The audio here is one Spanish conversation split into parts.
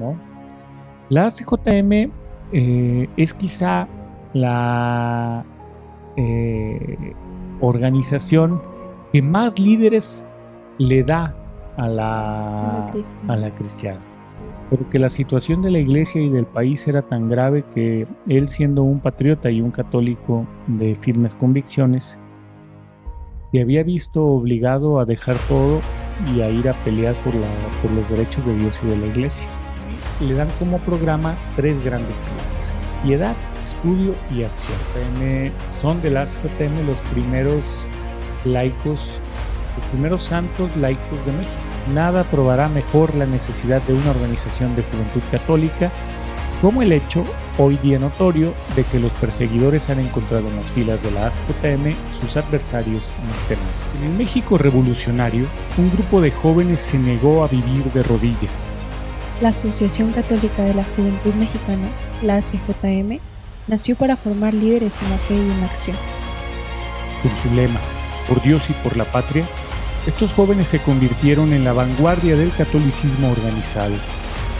¿no? La ACJM es quizá la eh, organización que más líderes le da a la cristiana. Porque la situación de la iglesia y del país era tan grave que él, siendo un patriota y un católico de firmes convicciones, se había visto obligado a dejar todo y a ir a pelear por los derechos de Dios y de la iglesia. Le dan como programa 3 grandes pilares: piedad, estudio y acción. Son de las ACJM los primeros laicos, los primeros santos laicos de México. Nada probará mejor la necesidad de una organización de juventud católica como el hecho, hoy día notorio, de que los perseguidores han encontrado en las filas de la ACJM sus adversarios más tenaces. En el México revolucionario, un grupo de jóvenes se negó a vivir de rodillas. La Asociación Católica de la Juventud Mexicana, la ACJM, nació para formar líderes en la fe y en la acción. Con su lema, por Dios y por la patria, estos jóvenes se convirtieron en la vanguardia del catolicismo organizado.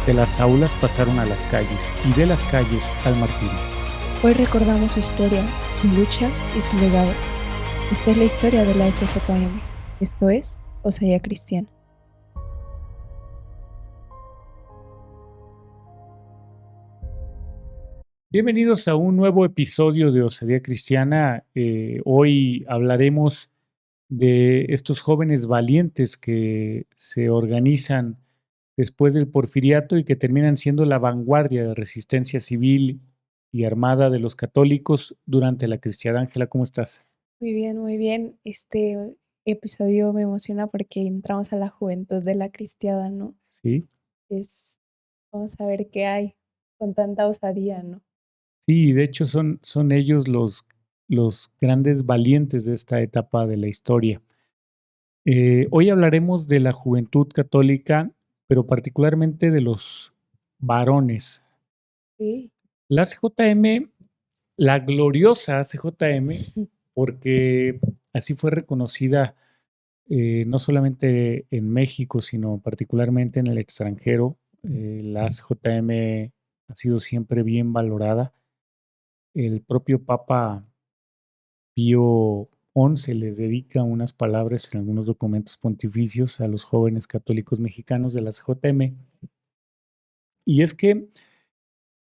De las aulas pasaron a las calles y de las calles al martirio. Hoy recordamos su historia, su lucha y su legado. Esta es la historia de la ACJM. Esto es Osadía Cristiana. Bienvenidos a un nuevo episodio de Osadía Cristiana. Hoy hablaremos de estos jóvenes valientes que se organizan después del Porfiriato y que terminan siendo la vanguardia de resistencia civil y armada de los católicos durante la cristiandad. Ángela, ¿cómo estás? Muy bien, muy bien. Este episodio me emociona porque entramos a la juventud de la cristiada, ¿no? Sí, Vamos a ver qué hay con tanta osadía, ¿no? sí, de hecho son ellos los grandes valientes de esta etapa de la historia. Hoy hablaremos de la juventud católica, pero particularmente de los varones. Sí. La ACJM, la gloriosa ACJM, porque así fue reconocida no solamente en México, sino particularmente en el extranjero. La ACJM ha sido siempre bien valorada. El propio Papa Pío XI le dedica unas palabras en algunos documentos pontificios a los jóvenes católicos mexicanos de la ACJM. Y es que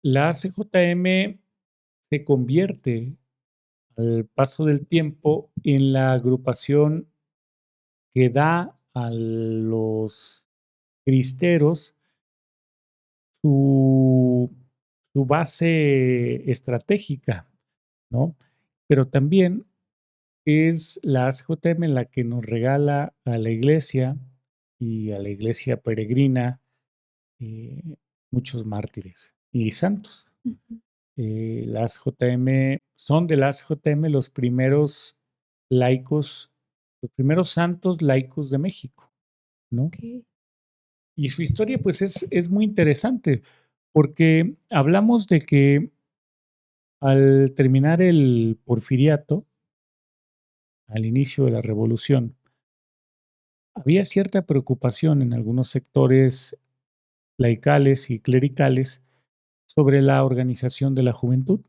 la ACJM se convierte al paso del tiempo en la agrupación que da a los cristeros su, su base estratégica, ¿no? Pero también es la ACJM la que nos regala a la iglesia y a la iglesia peregrina muchos mártires y santos. Las JM son de las JM los primeros laicos, los primeros santos laicos de México, ¿no? Okay. Y su historia, pues, es muy interesante, porque hablamos de que al terminar el Porfiriato, al inicio de la Revolución, había cierta preocupación en algunos sectores laicales y clericales sobre la organización de la juventud.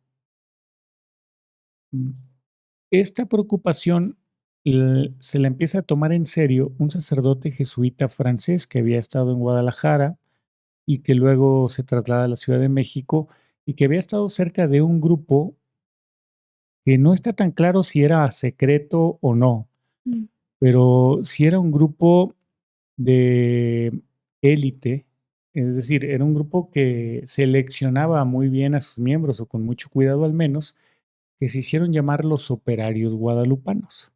Esta preocupación se la empieza a tomar en serio un sacerdote jesuita francés que había estado en Guadalajara y que luego se traslada a la Ciudad de México y que había estado cerca de un grupo que no está tan claro si era secreto o no, Mm. pero sí era un grupo de élite, es decir, era un grupo que seleccionaba muy bien a sus miembros, o con mucho cuidado al menos, que se hicieron llamar los operarios guadalupanos.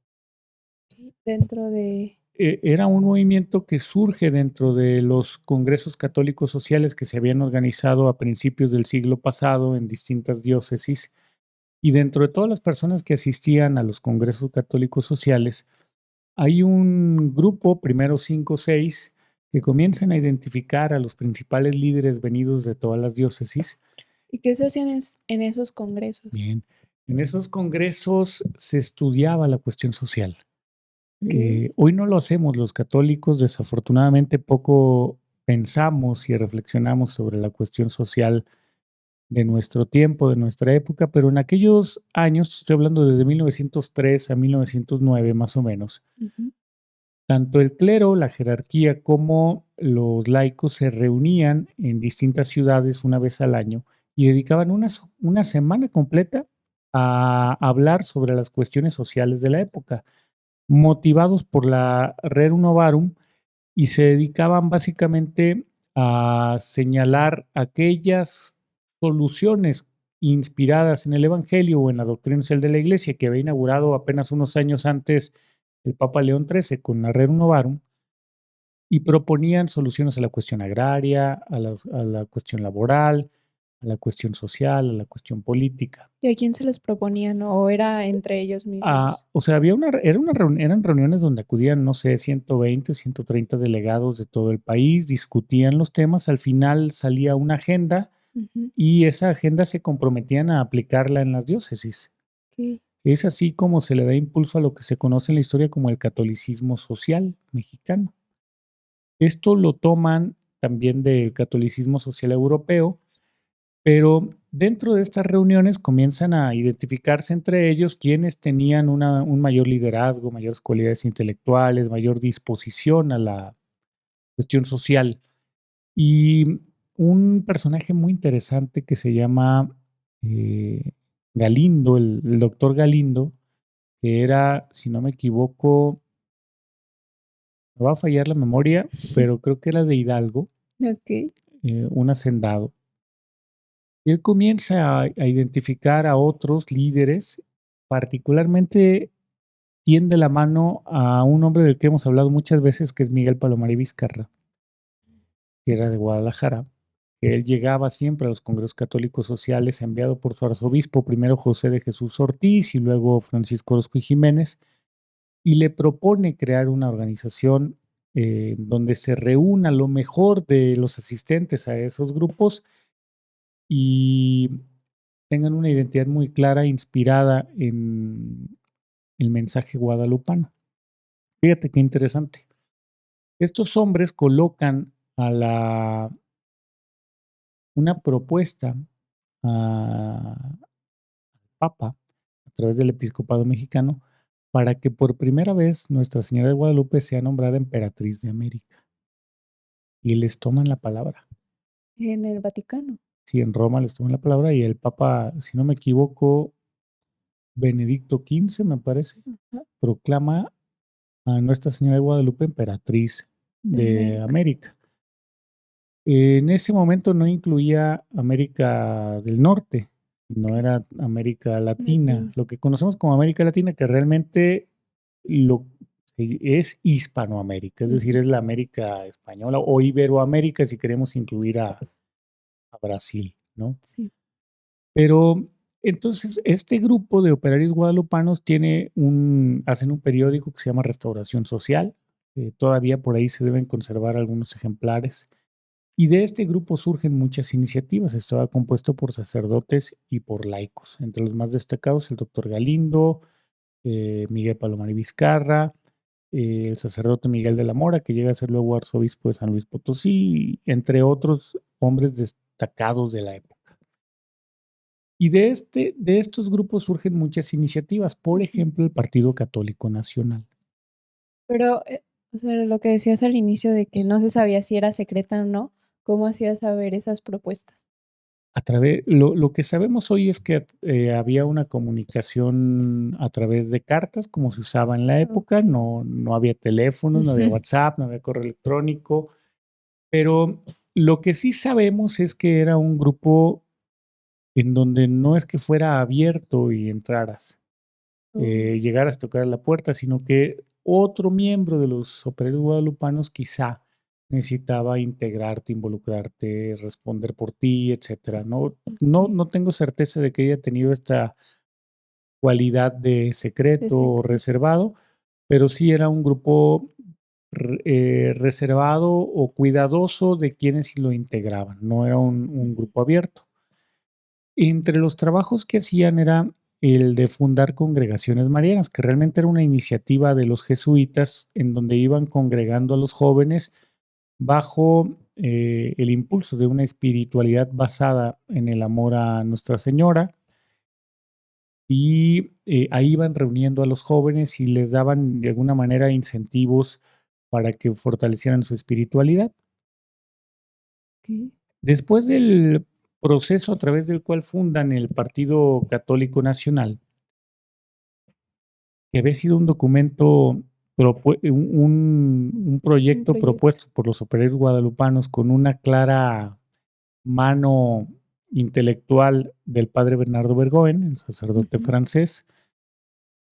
Dentro de... Era un movimiento que surge dentro de los congresos católicos sociales que se habían organizado a principios del siglo pasado en distintas diócesis, y dentro de todas las personas que asistían a los congresos católicos sociales, hay un grupo, primero 5 o 6, que comienzan a identificar a los principales líderes venidos de todas las diócesis. ¿Y qué se hacían en esos congresos? Bien, en esos congresos se estudiaba la cuestión social. Okay. Hoy no lo hacemos los católicos, desafortunadamente poco pensamos y reflexionamos sobre la cuestión social de nuestro tiempo, de nuestra época, pero en aquellos años, estoy hablando desde 1903 a 1909 más o menos, Ujú. tanto el clero, la jerarquía, como los laicos se reunían en distintas ciudades una vez al año y dedicaban una semana completa a hablar sobre las cuestiones sociales de la época, motivados por la Rerum Novarum, y se dedicaban básicamente a señalar aquellas soluciones inspiradas en el Evangelio o en la doctrina social de la Iglesia que había inaugurado apenas unos años antes el Papa León XIII con la Rerum Novarum, y proponían soluciones a la cuestión agraria, a la cuestión laboral, a la cuestión social, a la cuestión política. ¿Y a quién se les proponían o era entre ellos mismos? O sea, eran reuniones donde acudían, no sé, 120, 130 delegados de todo el país, discutían los temas, al final salía una agenda Ujú. y esa agenda se comprometían a aplicarla en las diócesis. Ok. Es así como se le da impulso a lo que se conoce en la historia como el catolicismo social mexicano. Esto lo toman también del catolicismo social europeo, pero dentro de estas reuniones comienzan a identificarse entre ellos quienes tenían un mayor liderazgo, mayores cualidades intelectuales, mayor disposición a la cuestión social. Y un personaje muy interesante que se llama Galindo, el doctor Galindo, que era, si no me equivoco, me va a fallar la memoria, pero creo que era de Hidalgo, Ok. un hacendado. Y él comienza a identificar a otros líderes, particularmente tiende la mano a un hombre del que hemos hablado muchas veces, que es Miguel Palomar y Vizcarra, que era de Guadalajara, que él llegaba siempre a los congresos católicos sociales, enviado por su arzobispo, primero José de Jesús Ortiz y luego Francisco Orozco y Jiménez, y le propone crear una organización donde se reúna lo mejor de los asistentes a esos grupos y tengan una identidad muy clara, inspirada en el mensaje guadalupano. Fíjate qué interesante. Estos hombres colocan una propuesta al Papa a través del episcopado mexicano para que por primera vez Nuestra Señora de Guadalupe sea nombrada emperatriz de América. Y les toman la palabra. En el Vaticano. Sí, en Roma les toman la palabra y el Papa, si no me equivoco, Benedicto XV, me parece, Ajá. proclama a Nuestra Señora de Guadalupe emperatriz De de América. América. En ese momento no incluía América del Norte, no Ok. era América Latina, Latina. lo que conocemos como América Latina, que realmente lo, es Hispanoamérica, es decir, Ujú. es la América española o Iberoamérica si queremos incluir a Brasil, ¿no? Sí. Pero entonces este grupo de operarios guadalupanos hacen un periódico que se llama Restauración Social, todavía por ahí se deben conservar algunos ejemplares. Y de este grupo surgen muchas iniciativas. Estaba compuesto por sacerdotes y por laicos. Entre los más destacados, el doctor Galindo, Miguel Palomar y Vizcarra, el sacerdote Miguel de la Mora, que llega a ser luego arzobispo de San Luis Potosí, entre otros hombres destacados de la época. Y de estos grupos surgen muchas iniciativas. Por Ujú. ejemplo, el Partido Católico Nacional. Pero, o sea, lo que decías al inicio de que no se sabía si era secreta o no, ¿cómo hacías saber esas propuestas? Lo que sabemos hoy es que había una comunicación a través de cartas, como se usaba en la época, Ok. no había teléfonos, no había Ujú. WhatsApp, no había correo electrónico, pero lo que sí sabemos es que era un grupo en donde no es que fuera abierto y entraras, Oh. llegaras a tocar la puerta, sino que otro miembro de los operarios guadalupanos quizá necesitaba integrarte, involucrarte, responder por ti, etcétera. Ok. No tengo certeza de que haya tenido esta cualidad de De secreto o secreto. reservado, pero sí era un grupo reservado o cuidadoso de quienes lo integraban, no era un Ujú. grupo abierto. Entre los trabajos que hacían era el de fundar congregaciones marianas, que realmente era una iniciativa de los jesuitas en donde iban congregando a los jóvenes bajo el impulso de una espiritualidad basada en el amor a Nuestra Señora, y ahí iban reuniendo a los jóvenes y les daban de alguna manera incentivos para que fortalecieran su espiritualidad. Ok. Después del proceso a través del cual fundan el Partido Católico Nacional, que había sido un documento, un proyecto proyecto. propuesto por los operarios guadalupanos con una clara mano intelectual del padre Bernardo Bergoen, el sacerdote francés.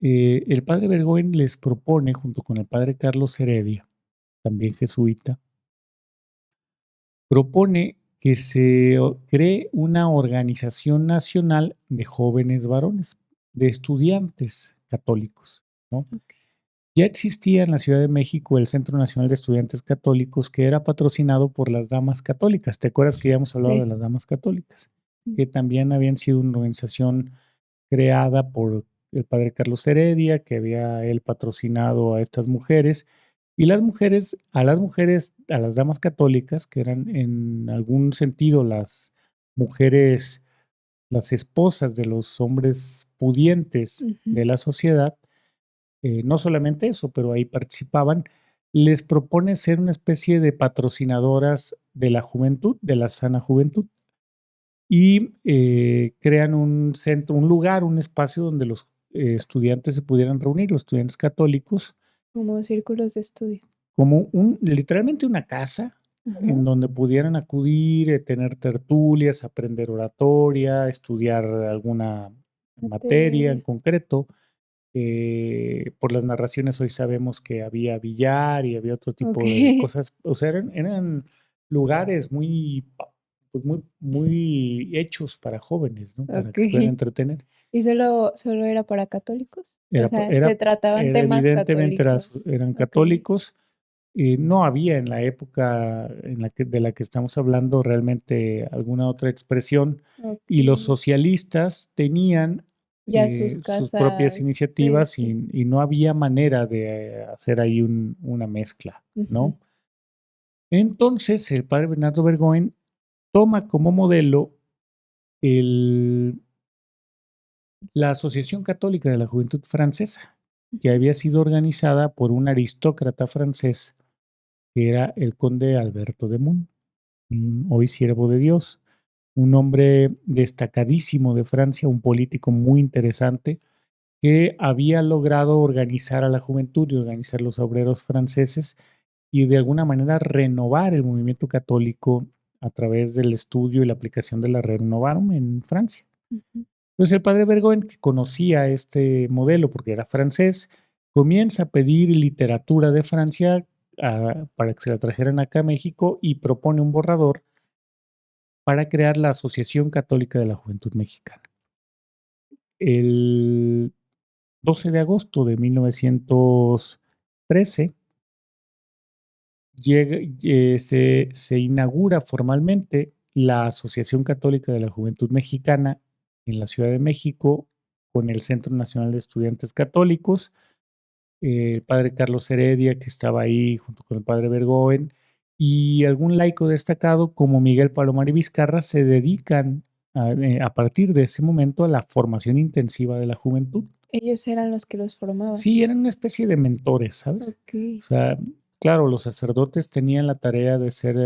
El padre Bergoen les propone, junto con el padre Carlos Heredia, también jesuita, propone que se cree una organización nacional de jóvenes varones, de estudiantes católicos, ¿no? Ok. Ya existía en la Ciudad de México el Centro Nacional de Estudiantes Católicos, que era patrocinado por las Damas Católicas. ¿Te acuerdas que ya hemos hablado de Sí. las Damas Católicas? Sí. Que también habían sido una organización creada por el padre Carlos Heredia, que había él patrocinado a estas mujeres. Y las mujeres, a las damas católicas, que eran en algún sentido las mujeres, las esposas de los hombres pudientes de la sociedad, no solamente eso, pero ahí participaban, les propone ser una especie de patrocinadoras de la juventud, de la sana juventud, y crean un centro, un lugar, un espacio donde los estudiantes se pudieran reunir, los estudiantes católicos, Como círculos de estudio. como literalmente una casa en donde pudieran acudir, tener tertulias, aprender oratoria, estudiar alguna materia en concreto. Por las narraciones hoy sabemos que había billar y había otro tipo de cosas. O sea, eran lugares pues muy hechos para jóvenes, ¿no? Para que se puedan entretener. ¿Y solo era para católicos? O sea, Era se trataban temas evidentemente católicos. eran Ok. católicos. No había en la época de la que estamos hablando realmente alguna otra expresión, y los Ok. socialistas tenían Ya sus sus propias casas. Sí, iniciativas sí. y no había manera de hacer ahí una mezcla, ¿no? Entonces el padre Bernardo Bergoen toma como modelo la Asociación Católica de la Juventud Francesa, que había sido organizada por un aristócrata francés que era el conde Alberto de Mun, hoy siervo de Dios, un hombre destacadísimo de Francia, un político muy interesante que había logrado organizar a la juventud y organizar los obreros franceses y de alguna manera renovar el movimiento católico a través del estudio y la aplicación de la Renovarum en Francia. Entonces el padre Bergoen, que conocía este modelo porque era francés, comienza a pedir literatura de Francia para que se la trajeran acá a México y propone un borrador para crear la Asociación Católica de la Juventud Mexicana. El 12 de agosto de 1913 se inaugura formalmente la Asociación Católica de la Juventud Mexicana en la Ciudad de México con el Centro Nacional de Estudiantes Católicos. El padre Carlos Heredia, que estaba ahí junto con el padre Bergoen, y algún laico destacado como Miguel Palomar y Vizcarra se dedican a partir de ese momento a la formación intensiva de la juventud. Ellos eran los que los formaban. Sí, eran una especie de mentores, ¿sabes? O sea, claro, los sacerdotes tenían la tarea de ser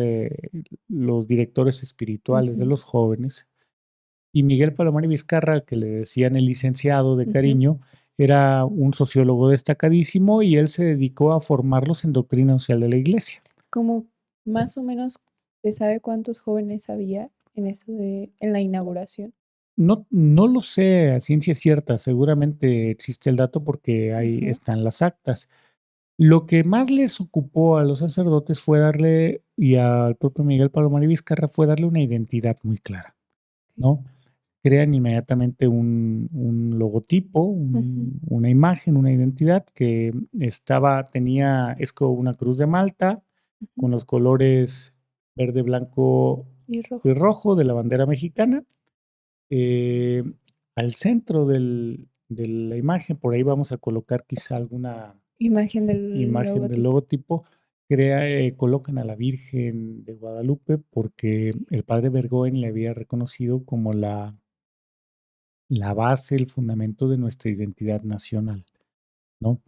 los directores espirituales de los jóvenes, y Miguel Palomar y Vizcarra, que le decían el licenciado de cariño, era un sociólogo destacadísimo y él se dedicó a formarlos en doctrina social de la iglesia. Como más o menos, ¿se sabe cuántos jóvenes había en la inauguración? No lo sé a ciencia cierta, seguramente existe el dato porque ahí están las actas. Lo que más les ocupó a los sacerdotes fue darle, y al propio Miguel Palomar y Vizcarra, fue darle una identidad muy clara, ¿no? Crean inmediatamente un logotipo, una imagen, una identidad que es como una cruz de Malta con los colores verde, blanco Y y rojo de la bandera mexicana. Al centro de la imagen, por ahí vamos a colocar quizá alguna imagen del imagen del logotipo, colocan a la Virgen de Guadalupe porque el padre Bergoen le había reconocido como la base, el fundamento de nuestra identidad nacional, ¿no?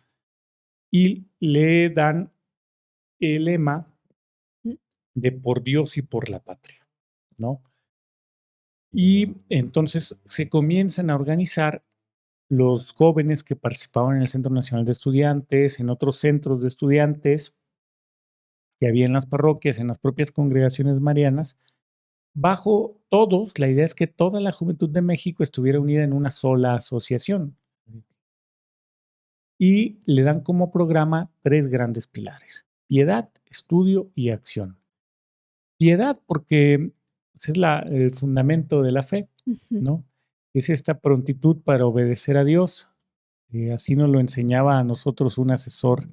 Y le dan el lema de por Dios y por la patria, ¿no? Y entonces se comienzan a organizar los jóvenes que participaban en el Centro Nacional de Estudiantes, en otros centros de estudiantes que había en las parroquias, en las propias congregaciones marianas. Bajo todos, la idea es que toda la juventud de México estuviera unida en una sola asociación. Y le dan como programa 3 grandes pilares: piedad, estudio y acción. Piedad, porque ese es el fundamento de la fe, ¿no? Es esta prontitud para obedecer a Dios. Así nos lo enseñaba a nosotros un asesor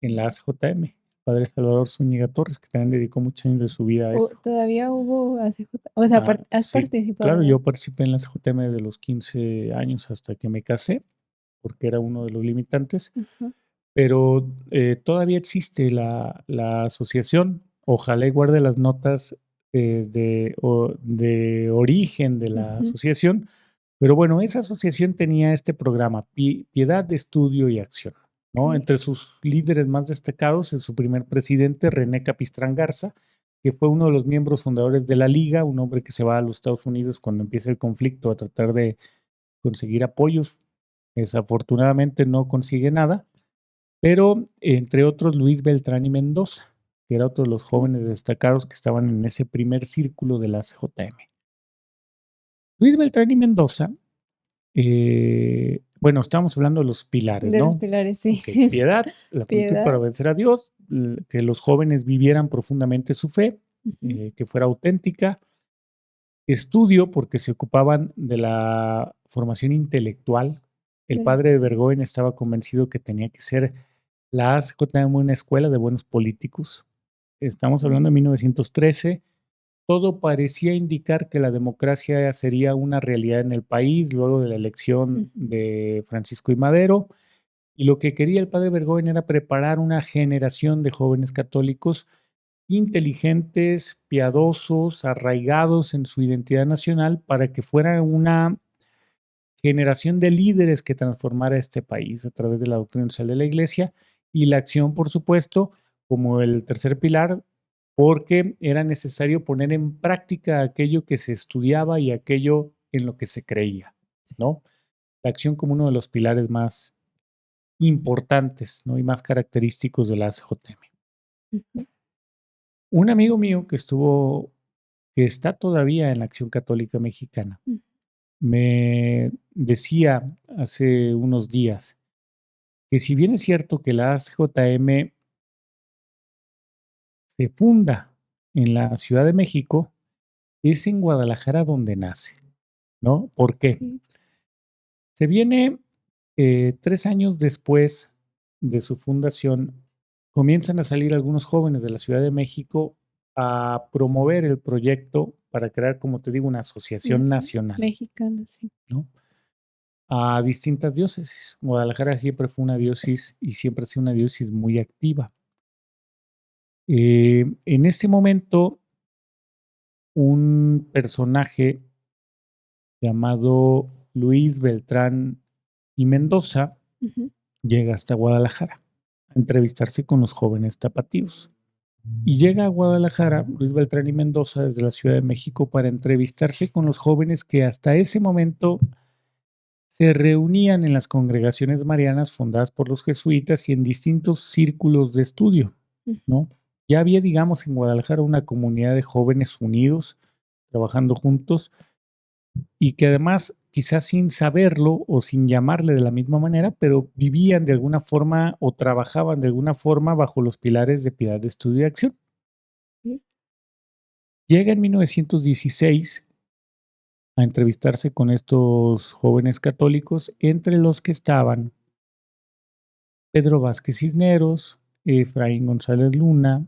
en la ACJM, Padre Salvador Zúñiga Torres, que también dedicó muchos años de su vida a esto. ¿Todavía hubo ACJ? O sea, has Sí, participado. claro, yo participé en la ACJM de los 15 años hasta que me casé, porque era uno de los limitantes. Pero todavía existe la asociación. Ojalá y guarde las notas de origen de la asociación. Pero bueno, esa asociación tenía este programa: piedad, estudio y acción, ¿no? Entre sus líderes más destacados, su primer presidente, René Capistrán Garza, que fue uno de los miembros fundadores de la Liga, un hombre que se va a los Estados Unidos cuando empieza el conflicto a tratar de conseguir apoyos. Desafortunadamente no consigue nada. Pero entre otros, Luis Beltrán y Mendoza, que era otro de los jóvenes destacados que estaban en ese primer círculo de la CJM. Luis Beltrán y Mendoza, bueno, estamos hablando de los pilares, De ¿no? los pilares, sí. Okay. Piedad, la prontitud para obedecer a Dios, que los jóvenes vivieran profundamente su fe, que fuera auténtica. Estudio, porque se ocupaban de la formación intelectual. El padre de Bergoen estaba convencido que tenía que ser la ACJM una escuela de buenos políticos. Estamos hablando de 1913. Todo parecía indicar que la democracia sería una realidad en el país luego de la elección de Francisco I. Madero. Y lo que quería el padre Bergoen era preparar una generación de jóvenes católicos inteligentes, piadosos, arraigados en su identidad nacional, para que fuera una generación de líderes que transformara este país a través de la doctrina social de la Iglesia y la acción, por supuesto, como el tercer pilar, porque era necesario poner en práctica aquello que se estudiaba y aquello en lo que se creía, ¿no? La acción como uno de los pilares más importantes, ¿no? Y más característicos de la ACJM. Un amigo mío que está todavía en la Acción Católica Mexicana, me decía hace unos días que si bien es cierto que la ACJM se funda en la Ciudad de México, es en Guadalajara donde nace, ¿no? ¿Por qué? Se viene 3 años después de su fundación, comienzan a salir algunos jóvenes de la Ciudad de México a promover el proyecto para crear, como te digo, una asociación nacional. Mexicana, sí. ¿No? A distintas diócesis. Guadalajara siempre fue una diócesis y siempre ha sido una diócesis muy activa. En ese momento, un personaje llamado Luis Beltrán y Mendoza llega hasta Guadalajara a entrevistarse con los jóvenes tapatíos. Y llega a Guadalajara Luis Beltrán y Mendoza desde la Ciudad de México para entrevistarse con los jóvenes que hasta ese momento se reunían en las congregaciones marianas fundadas por los jesuitas y en distintos círculos de estudio, ¿no? Ya había, digamos, en Guadalajara una comunidad de jóvenes unidos, trabajando juntos, y que además, quizás sin saberlo o sin llamarle de la misma manera, pero vivían de alguna forma o trabajaban de alguna forma bajo los pilares de piedad, de estudio y acción. Llega en 1916 a entrevistarse con estos jóvenes católicos, entre los que estaban Pedro Vázquez Cisneros, Efraín González Luna,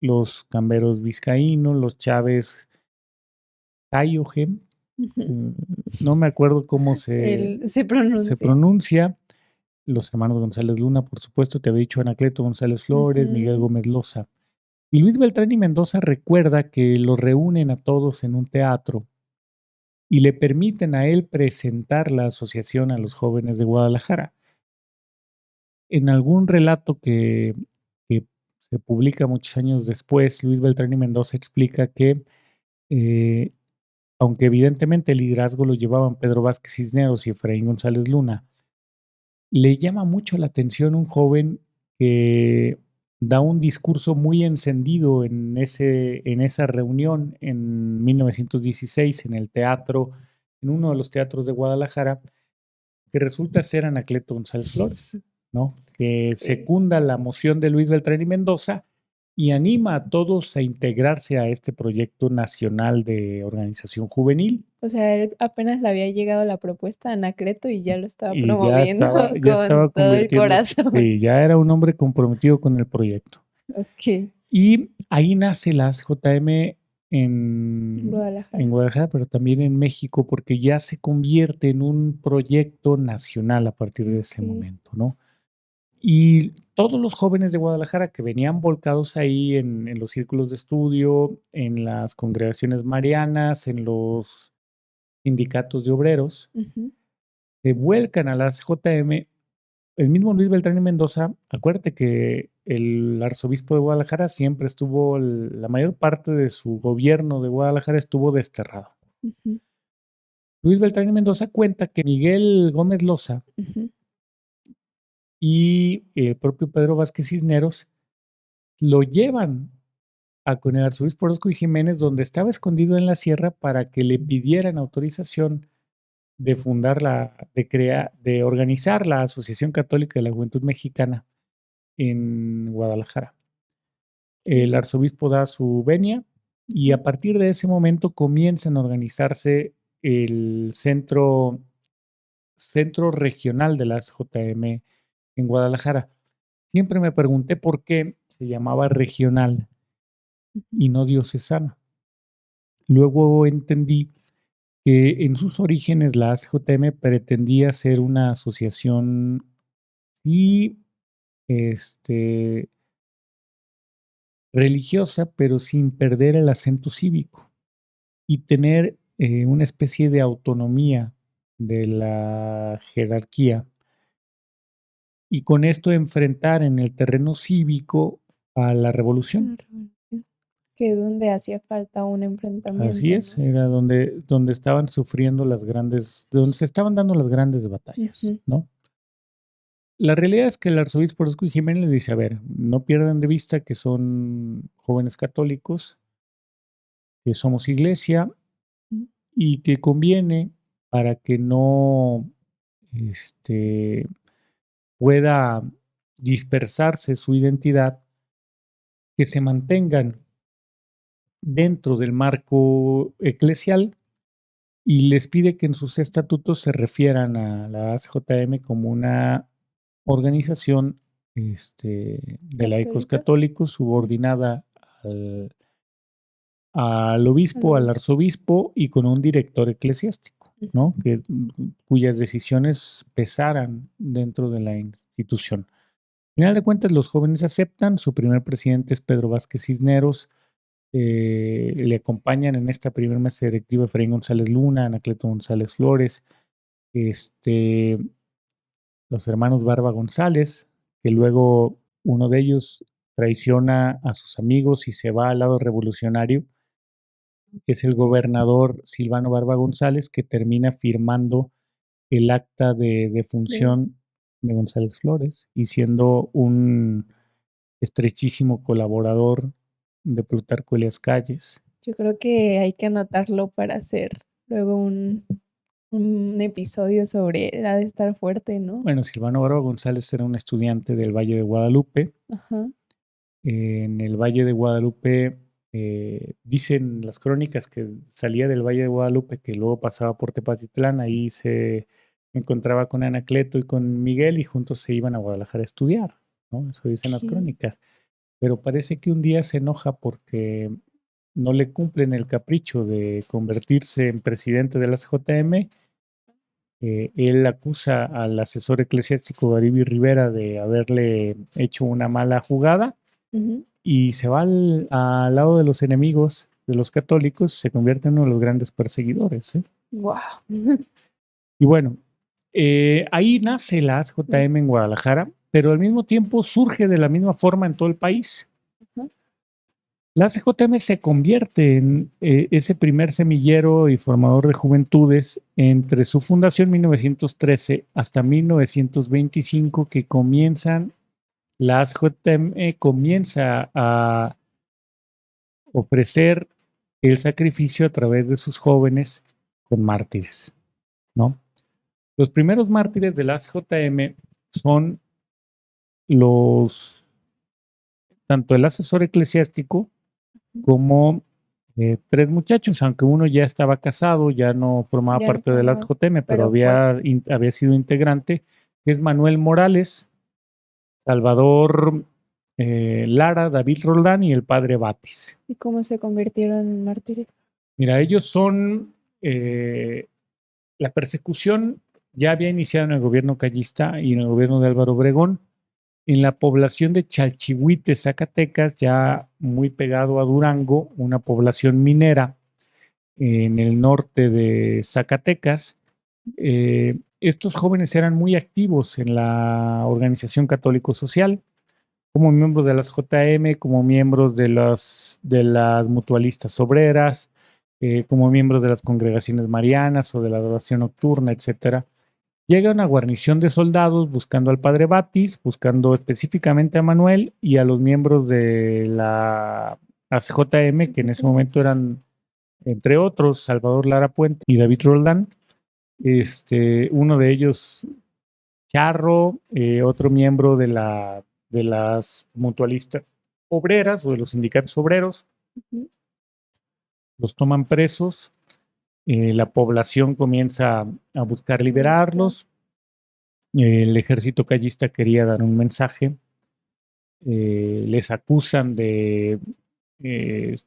los Camberos Vizcaínos, los Chávez Cayogen, no me acuerdo cómo se pronuncia, los hermanos González Luna, por supuesto, te había dicho Anacleto González Flores, Miguel Ujú. Gómez Loza. Y Luis Beltrán y Mendoza recuerda que los reúnen a todos en un teatro y le permiten a él presentar la asociación a los jóvenes de Guadalajara. En algún relato que se publica muchos años después, Luis Beltrán y Mendoza explica que, eh, aunque evidentemente el liderazgo lo llevaban Pedro Vázquez Cisneros y Efraín González Luna, le llama mucho la atención un joven que da un discurso muy encendido en esa reunión en 1916 en el teatro, en uno de los teatros de Guadalajara, que resulta ser Anacleto González Flores, ¿no? Que Sí. secunda la moción de Luis Beltrán y Mendoza y anima a todos a integrarse a este proyecto nacional de organización juvenil. O sea, él apenas le había llegado la propuesta a Anacleto y ya lo estaba Y promoviendo ya con estaba todo el convirtiendo, corazón. sí, ya era un hombre comprometido con el proyecto. Ok. Y ahí nace la JM En en Guadalajara. Guadalajara, pero también en México, porque ya se convierte en un proyecto nacional a partir de ese Ok. momento, ¿no? Y todos los jóvenes de Guadalajara que venían volcados ahí en los círculos de estudio, en las congregaciones marianas, en los sindicatos de obreros, Ujú. se vuelcan a las JM. El mismo Luis Beltrán y Mendoza, acuérdate que el arzobispo de Guadalajara siempre estuvo, la mayor parte de su gobierno de Guadalajara estuvo desterrado. Ujú. Luis Beltrán y Mendoza cuenta que Miguel Gómez Loza Ujú. y el propio Pedro Vázquez Cisneros lo llevan con el arzobispo Orozco y Jiménez, donde estaba escondido en la sierra, para que le pidieran autorización de fundar de organizar la Asociación Católica de la Juventud Mexicana en Guadalajara. El Ok. arzobispo da su venia y Ujú. a partir de ese momento comienzan a organizarse el centro regional de las JM en Guadalajara. Siempre me pregunté por qué se llamaba regional Ujú. y no diocesano. Luego entendí que en sus orígenes la ACJM pretendía ser una asociación y religiosa, pero sin perder el acento cívico y tener una especie de autonomía de la jerarquía y con esto enfrentar en el terreno cívico a la revolución. Una revolución. Que es donde hacía falta un Así enfrentamiento, es, ¿no? era donde estaban sufriendo donde se estaban dando las grandes batallas, Ujú. ¿no? La realidad es que el arzobispo Orozco y Jiménez le dice, a ver, no pierdan de vista que son jóvenes católicos, que somos iglesia Mm. y que conviene para que no este, pueda dispersarse su identidad, que se mantengan dentro del marco eclesial y les pide que en sus estatutos se refieran a la ACJM como una organización de laicos Católica. católicos subordinada al, al A la obispo, al vez. arzobispo y con un director eclesiástico, Ujú. ¿no? Cuyas decisiones pesaran dentro de la institución. Al final de cuentas, los jóvenes aceptan. Su primer presidente es Pedro Vázquez Cisneros. Le acompañan en esta primera mesa directiva Efraín González Luna, Anacleto González Flores, este, los hermanos Barba González, que luego uno de ellos traiciona a sus amigos y se va al lado revolucionario, que es el Ok. gobernador Silvano Barba González, que termina firmando el acta de De- defunción de González Flores y siendo un estrechísimo colaborador de Plutarco Elias Calles. Yo creo que hay que anotarlo para hacer luego un episodio sobre él. Ha de estar fuerte, ¿no? Bueno, Silvano Barba González era un estudiante del Valle de Guadalupe. Ajá. En el Valle de Guadalupe, dicen las crónicas que salía del Valle de Guadalupe, que luego pasaba por Tepatitlán, ahí se encontraba con Anacleto y con Miguel y juntos se iban a Guadalajara a estudiar, ¿no? Eso dicen las Ok. crónicas. Pero parece que un día se enoja porque no le cumplen el capricho de convertirse en presidente de las JM Él acusa al asesor eclesiástico Gariby Rivera de haberle hecho una mala jugada y se va al lado de los enemigos de los católicos, se convierte en uno de los grandes perseguidores. Wow. Y bueno, ahí nace la ASJM en Guadalajara, pero al mismo tiempo surge de la misma forma en todo el país. La ASJM se convierte en ese primer semillero y formador de juventudes entre su fundación en 1913 hasta 1925, que la ASJM comienza a ofrecer el sacrificio a través de sus jóvenes con mártires, ¿no? Los primeros mártires de la ASJM son tanto el asesor eclesiástico como 3 muchachos, aunque uno ya estaba casado, ya no formaba parte de la ASJM, pero había sido integrante, que es Manuel Morales, Salvador Lara, David Roldán y el padre Batis. ¿Y cómo se convirtieron en mártires? Mira, ellos son la persecución ya había iniciado en el gobierno callista y en el gobierno de Álvaro Obregón. En la población de Chalchihuite, Zacatecas, ya muy pegado a Durango, una población minera en el norte de Zacatecas. Estos jóvenes eran muy activos en la organización católico-social, como miembros de las JM, como miembros de las mutualistas obreras, como miembros de las congregaciones marianas o de la adoración nocturna, etcétera. Llega una guarnición de soldados buscando al padre Batis, buscando específicamente a Manuel y a los miembros de la ACJM, que en ese momento eran, entre otros, Salvador Lara Puente y David Roldán. Uno de ellos, Charro, otro miembro de las mutualistas obreras o de los sindicatos obreros. Los toman presos. La población comienza a buscar liberarlos. El ejército callista quería dar un mensaje. Les acusan de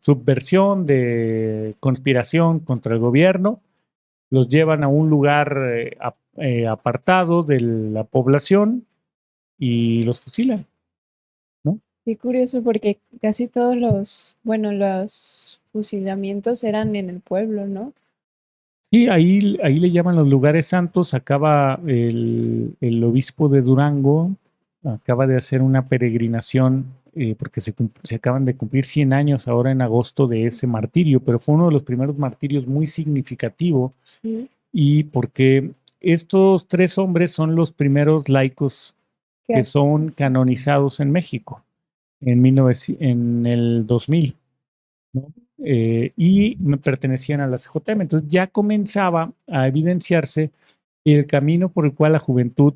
subversión, de conspiración contra el gobierno. Los llevan a un lugar apartado de la población y los fusilan, ¿no? Qué curioso, porque casi todos los fusilamientos eran en el pueblo, ¿no? Sí, ahí le llaman los lugares santos. Acaba el obispo de Durango, acaba de hacer una peregrinación porque se acaban de cumplir 100 años ahora en agosto de ese martirio, pero fue uno de los primeros martirios muy significativo. Sí. Y porque estos 3 hombres son los primeros laicos que son canonizados en México en el 2000, ¿no? Y me pertenecían a la CJM. Entonces ya comenzaba a evidenciarse el camino por el cual la juventud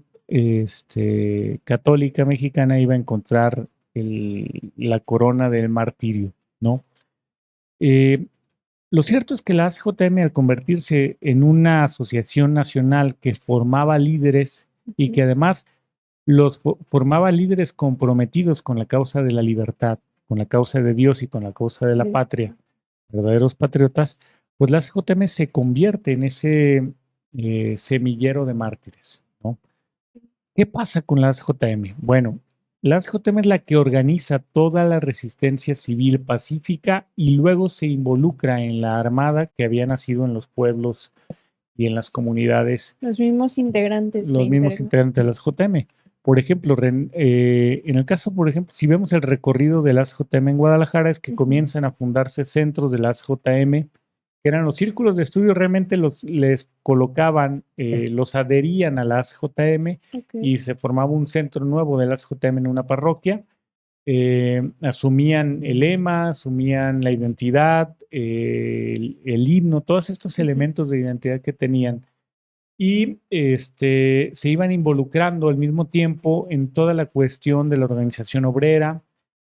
católica mexicana iba a encontrar la corona del martirio, ¿no? Lo cierto es que la ACJM, al convertirse en una asociación nacional que formaba líderes y que además formaba líderes comprometidos con la causa de la libertad, con la causa de Dios y con la causa de la patria, verdaderos patriotas, pues la ACJM se convierte en ese semillero de mártires, ¿no? ¿Qué pasa con la ACJM? Bueno, la ACJM es la que organiza toda la resistencia civil pacífica y luego se involucra en la armada que había nacido en los pueblos y en las comunidades. Los mismos integrantes. Los mismos integrantes de la ACJM. Por ejemplo, en el caso, por ejemplo, si vemos el recorrido de la ACJM en Guadalajara, es que comienzan a fundarse centros de la ACJM, que eran los círculos de estudio, realmente les colocaban, los adherían a la ACJM y se formaba un centro nuevo de la ACJM en una parroquia. Asumían el lema, asumían la identidad, el himno, todos estos elementos de identidad que tenían. Y se iban involucrando al mismo tiempo en toda la cuestión de la organización obrera,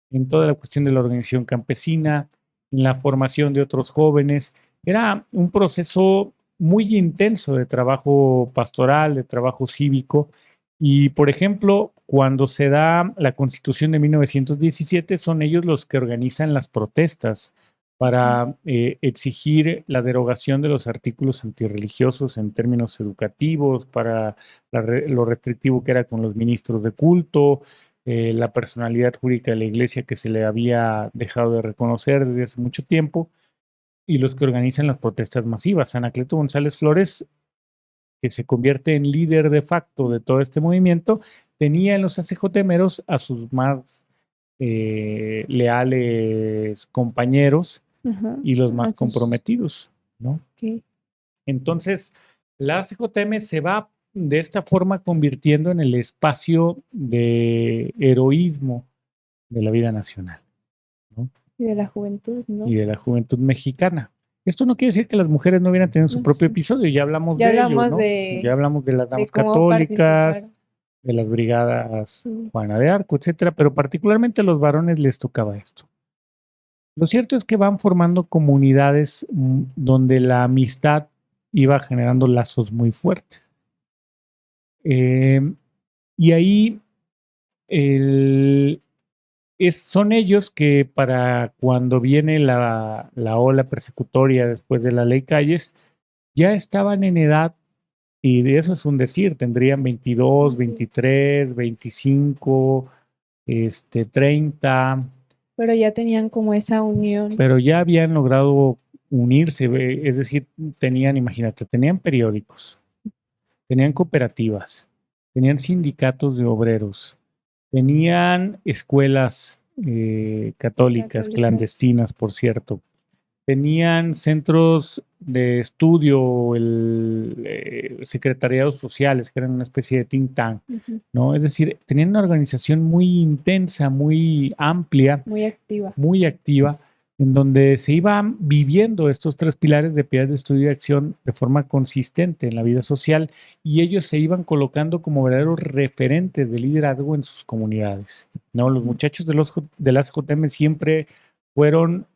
en toda la cuestión de la organización campesina, en la formación de otros jóvenes. Era un proceso muy intenso de trabajo pastoral, de trabajo cívico. Y, por ejemplo, cuando se da la Constitución de 1917, son ellos los que organizan las protestas para exigir la derogación de los artículos antirreligiosos en términos educativos, para lo restrictivo que era con los ministros de culto, la personalidad jurídica de la iglesia que se le había dejado de reconocer desde hace mucho tiempo, y los que organizan las protestas masivas. Anacleto González Flores, que se convierte en líder de facto de todo este movimiento, tenía en los ACJMeros a sus más leales compañeros y los más comprometidos, ¿no? Okay. Entonces, la ACJM se va de esta forma convirtiendo en el espacio de heroísmo de la vida nacional, ¿no? Y de la juventud, ¿no? Y de la juventud mexicana. Esto no quiere decir que las mujeres no hubieran tenido su propio episodio, ya hablamos de ello, ¿no? Ya hablamos de las damas católicas, de las brigadas Juana de Arco, etcétera, pero particularmente a los varones les tocaba esto. Lo cierto es que van formando comunidades donde la amistad iba generando lazos muy fuertes. Y ahí son ellos que para cuando viene la ola persecutoria después de la ley Calles, ya estaban en edad, y de eso es un decir, tendrían 22, 23, 25, 30. Pero ya tenían como esa unión. Pero ya habían logrado unirse, es decir, imagínate, tenían periódicos, tenían cooperativas, tenían sindicatos de obreros, tenían escuelas católicas, clandestinas, por cierto, tenían centros de estudio, secretariados sociales, que eran una especie de think tank, ¿no? Es decir, tenían una organización muy intensa, muy amplia, muy activa, en donde se iban viviendo estos tres pilares de piedad, de estudio y acción de forma consistente en la vida social, y ellos se iban colocando como verdaderos referentes de liderazgo en sus comunidades, ¿no? Los muchachos de las JM siempre fueron